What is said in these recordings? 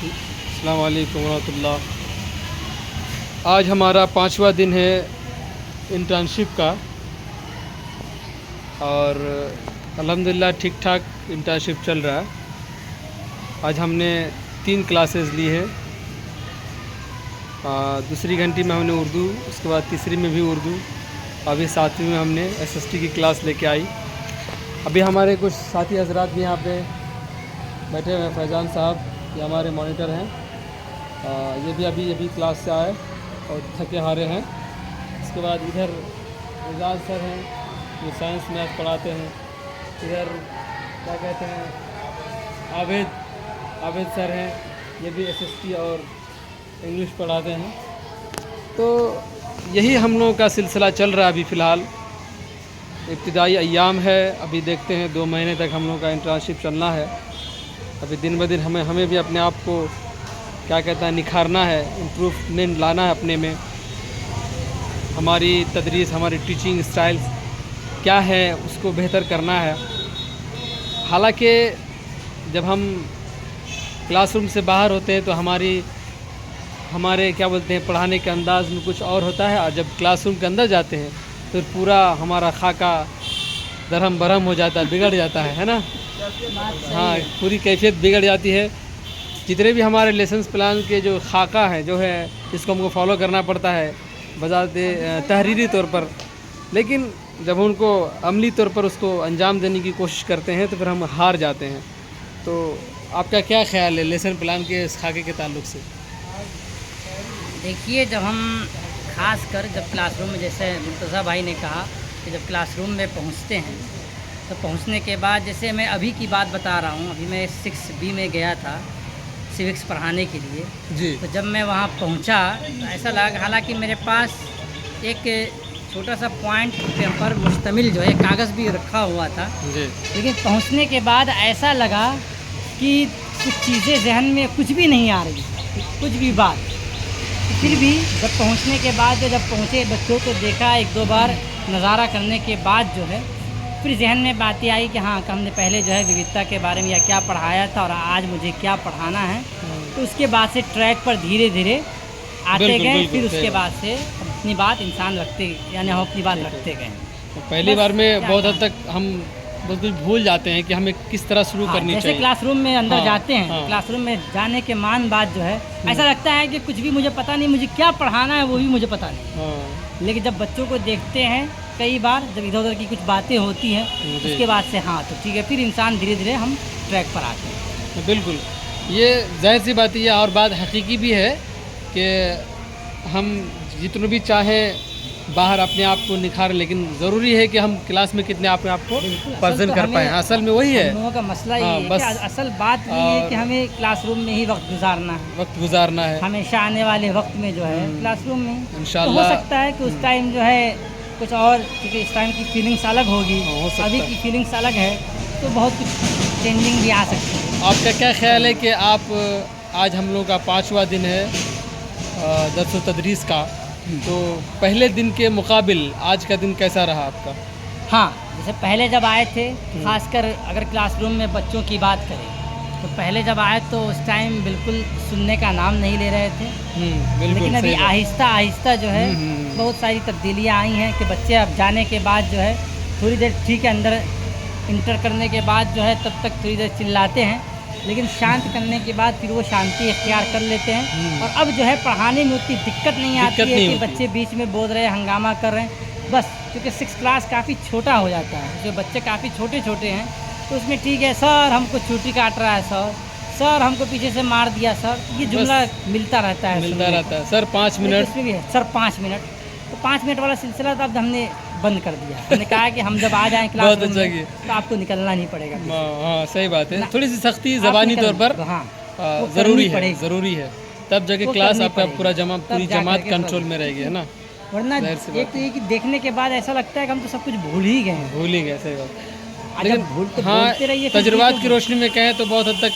अस्सलाम वालेकुम रहमतुल्लाह। आज हमारा 5वां दिन है इंटर्नशिप का और अल्हम्दुलिल्लाह ठीक ठाक इंटर्नशिप चल रहा है। आज हमने 3 क्लासेस ली है। दूसरी घंटी में हमने उर्दू, उसके बाद तीसरी में भी उर्दू, अभी 7वीं में हमने SST की क्लास लेके आई। अभी हमारे कुछ साथी हजरात भी यहाँ पे बैठे हुए हैं। फैज़ान साहब ये हमारे मॉनिटर हैं, ये भी अभी क्लास से आए और थके हारे हैं। इसके बाद इधर एजाज सर हैं, जो साइंस मैथ पढ़ाते हैं। इधर क्या कहते हैं आबिद सर हैं, ये भी SST और इंग्लिश पढ़ाते हैं। तो यही हम लोगों का सिलसिला चल रहा है अभी फ़िलहाल। इब्तिदाई अय्याम है, अभी देखते हैं 2 महीने तक हम लोगों का इंटर्नशिप चलना है। अभी दिन ब दिन हमें भी अपने आप को क्या कहता है निखारना है, इम्प्रूवमेंट लाना है अपने में। हमारी तदरीस, हमारी टीचिंग स्टाइल्स क्या है उसको बेहतर करना है। हालांकि जब हम क्लासरूम से बाहर होते हैं तो हमारे क्या बोलते हैं पढ़ाने के अंदाज़ में कुछ और होता है, और जब क्लासरूम के अंदर जाते हैं तो पूरा हमारा खाका दरहम बरहम हो जाता है, बिगड़ जाता है ना। हाँ, पूरी कैफियत बिगड़ जाती है। जितने भी हमारे लेसन्स प्लान के जो खाका है जो है, इसको हमको फॉलो करना पड़ता है बजाते तहरीरी तौर पर, लेकिन जब उनको अमली तौर पर उसको अंजाम देने की कोशिश करते हैं तो फिर हम हार जाते हैं। तो आपका क्या ख्याल है लेसन प्लान के इस खाके के ताल्लुक़ से? देखिए, जब हम ख़ास कर जब क्लासरूम में, जैसे मुर्तज़ा भाई ने कहा कि जब क्लासरूम में पहुंचते हैं तो पहुंचने के बाद, जैसे मैं अभी की बात बता रहा हूं, अभी मैं 6B में गया था सिविक्स पढ़ाने के लिए जी। तो जब मैं वहां पहुंचा तो ऐसा लगा, हालांकि मेरे पास एक छोटा सा पॉइंट पेपर मुश्तमिल जो है कागज़ भी रखा हुआ था जी। लेकिन पहुंचने के बाद ऐसा लगा कि कुछ चीज़ें जहन में कुछ भी नहीं आ रही, कुछ भी बात। फिर भी जब पहुंचने के बाद जब पहुंचे, बच्चों को देखा, 1-2 बार नज़ारा करने के बाद जो है फिर जहन में बातें आई कि हाँ, हमने पहले जो है विविधता के बारे में या क्या पढ़ाया था और आज मुझे क्या पढ़ाना है। तो उसके बाद से ट्रैक पर धीरे धीरे आते गए। फिर उसके बाद से अपनी बात इंसान रखते, यानी हम अपनी बात रखते गए। पहली बार में बहुत हद तक हम बिल्कुल भूल जाते हैं कि हमें किस तरह शुरू करनी जैसे चाहिए। क्लासरूम में अंदर जाते हैं, हाँ। क्लासरूम में जाने के बाद जो है ऐसा लगता है कि कुछ भी मुझे पता नहीं, मुझे क्या पढ़ाना है वो भी मुझे पता नहीं। लेकिन जब बच्चों को देखते हैं कई बार, जब इधर उधर की कुछ बातें होती हैं, उसके बाद से हाँ तो ठीक है, फिर इंसान धीरे धीरे हम ट्रैक पर आते हैं। बिल्कुल, ये जाहिर सी बात है और बात हकीकी भी है कि हम जितने भी चाहें बाहर अपने आप को निखारें, लेकिन ज़रूरी है कि हम क्लास में कितने अपने आप को प्रेजेंट कर पाएँ। असल में वही है, हम लोगों का मसला ये है बस कि असल बात ये है कि हमें क्लासरूम में ही वक्त गुजारना है, हमेशा आने वाले वक्त में जो है क्लासरूम में इंशाल्लाह। तो हो सकता है कि उस टाइम जो है कुछ और, क्योंकि इस टाइम की फीलिंग्स अलग होगी, अभी की फीलिंग्स अलग है, तो बहुत कुछ चेंजिंग भी आ सकती है। आपका क्या ख्याल है कि आप आज हम लोग का 5वां दिन है दर्स व तदरीस का, तो पहले दिन के मुकाबिल आज का दिन कैसा रहा आपका? हाँ, जैसे पहले जब आए थे, खासकर अगर क्लासरूम में बच्चों की बात करें तो पहले जब आए तो उस टाइम बिल्कुल सुनने का नाम नहीं ले रहे थे। लेकिन अभी आहिस्ता आहिस्ता जो है बहुत सारी तब्दीलियाँ आई हैं कि बच्चे अब जाने के बाद जो है थोड़ी देर ठीक है अंदर इंटर करने के बाद जो है तब तक थोड़ी देर चिल्लाते हैं, लेकिन शांत करने के बाद फिर वो शांति इख्तियार कर लेते हैं। और अब जो है पढ़ाने में उतनी दिक्कत नहीं आती है कि बच्चे बीच में बोल रहे हैं, हंगामा कर रहे हैं। बस क्योंकि 6th क्लास काफ़ी छोटा हो जाता है, जो बच्चे काफ़ी छोटे छोटे हैं, तो उसमें ठीक है सर हमको छुट्टी काट रहा है, सर हमको पीछे से मार दिया, सर ये जुमला मिलता रहता है सर 5 मिनट, उसमें भी है सर 5 मिनट। तो 5 मिनट वाला सिलसिला तो अब हमने बंद कर दिया। हमने कहा कि हम जब आ जाएँ क्लास में तो आपको निकलना नहीं पड़ेगा। हाँ सही बात है, थोड़ी सी सख्ती ज़बानी तौर पर ज़रूरी है, तब जाके क्लास आपका पूरी जमात कंट्रोल में रहेगी, है ना। वरना एक तो ये कि देखने के बाद ऐसा लगता है कि हम तो सब कुछ भूल ही गए, सही बात। लेकिन हाँ, तजुर्बात की रोशनी में कहें तो बहुत हद तक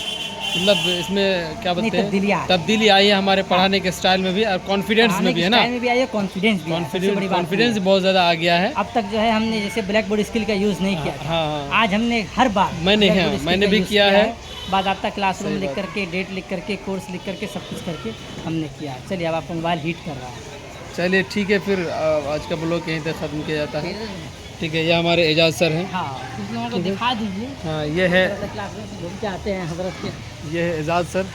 मतलब इसमें क्या बोलते हैं, तब्दीली आई है हमारे पढ़ाने के स्टाइल में भी और कॉन्फिडेंस में भी, है ना, में भी आई है, कॉन्फिडेंस कॉन्फिडेंस बहुत ज़्यादा आ गया है। अब तक जो है हमने जैसे ब्लैक बोर्ड स्किल का यूज़ नहीं किया था। हाँ, आज हमने हर बार मैंने भी किया है। बाकायदा क्लासरूम लिख करके, डेट लिख करके, कोर्स लिख करके, सब कुछ करके हमने किया। चलिए अब आपका मोबाइल हीट कर रहा है। चलिए ठीक है, फिर आज का ब्लॉग यहीं तक ख़त्म किया जाता है। ठीक है, ये हमारे एजाज सर हैं। हाँ, कुछ लोगों को दिखा दीजिए। हाँ, ये है क्लासरूम घूम के आते हैं हजरत के। ये है एजाज सर।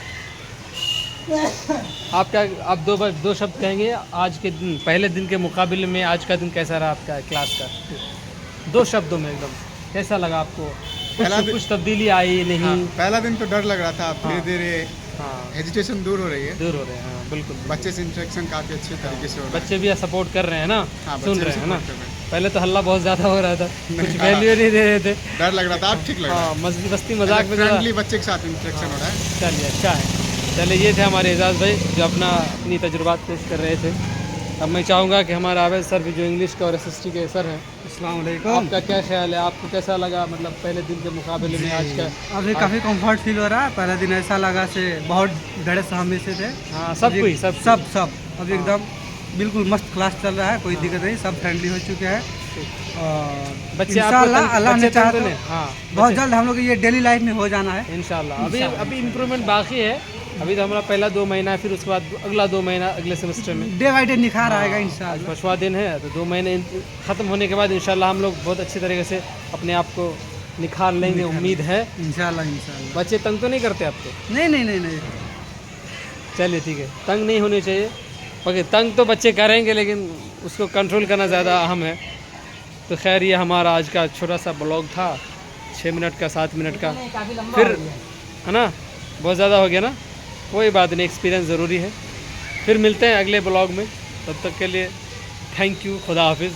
आप दो शब्द कहेंगे आज के दिन, पहले दिन के मुकाबले में आज का दिन कैसा रहा आपका क्लास का? 2 शब्दों में एकदम कैसा लगा आपको? कुछ तब्दीली आई नहीं? हाँ, पहला दिन तो डर लग रहा था, धीरे धीरे हेजिटेशन दूर हो रही है। हाँ, बिल्कुल। बच्चे से इंटरेक्शन काफ़ी अच्छे तरीके से हो रहा है। बच्चे भी सपोर्ट कर रहे हैं ना, सुन रहे हैं ना। है। पहले तो हल्ला बहुत ज़्यादा हो रहा था, कुछ वैल्यू नहीं दे रहे थे, डर लग रहा था। अब ठीक लग रहा है, मस्ती मजाक में फ्रेंडली बच्चे के साथ इंटरेक्शन हो रहा है। चलिए अच्छा है। चलिए ये थे हमारे एजाज भाई जो अपनी तजुर्बात पेश कर रहे थे। अब मैं चाहूँगा कि हमारे आवेद सर भी जो इंग्लिश का और SST के सर हैं, अस्सलाम वालेकुम। आपका क्या ख्याल है? आपको कैसा लगा, मतलब पहले दिन के मुकाबले में आज का? अभी काफ़ी कंफर्ट फील हो रहा है। पहला दिन ऐसा लगा से बहुत डरे सहमे से थे। हाँ, सब अभी एकदम बिल्कुल मस्त क्लास चल रहा है, कोई दिक्कत नहीं, सब फ्रेंडली हो चुके हैं। बच्चे अल्लाह ने चाहा तो हाँ, बहुत जल्द हम लोग ये डेली लाइफ में हो जाना है इंशाल्लाह। अभी इम्प्रूवमेंट बाकी है। अभी तो हमारा पहला 2 महीना है, फिर उसके बाद अगला 2 महीना अगले सेमेस्टर में डे बाई डे निखार आएगा इंशाल्लाह। 5वां दिन है, तो 2 महीने ख़त्म होने के बाद इंशाल्लाह हम लोग बहुत अच्छी तरीके से अपने आप को निखार लेंगे, उम्मीद है इंशाल्लाह। बच्चे तंग तो नहीं करते आपको? नहीं। चलिए ठीक है, तंग नहीं होने चाहिए। ओके, तंग तो बच्चे करेंगे लेकिन उसको कंट्रोल करना ज़्यादा अहम है। तो खैर ये हमारा आज का छोटा सा ब्लॉग था, 6 मिनट का, 7 मिनट का, फिर है ना, बहुत ज़्यादा हो गया ना, कोई बात नहीं, एक्सपीरियंस ज़रूरी है। फिर मिलते हैं अगले ब्लॉग में, तब तक के लिए थैंक यू, खुदा हाफिज़।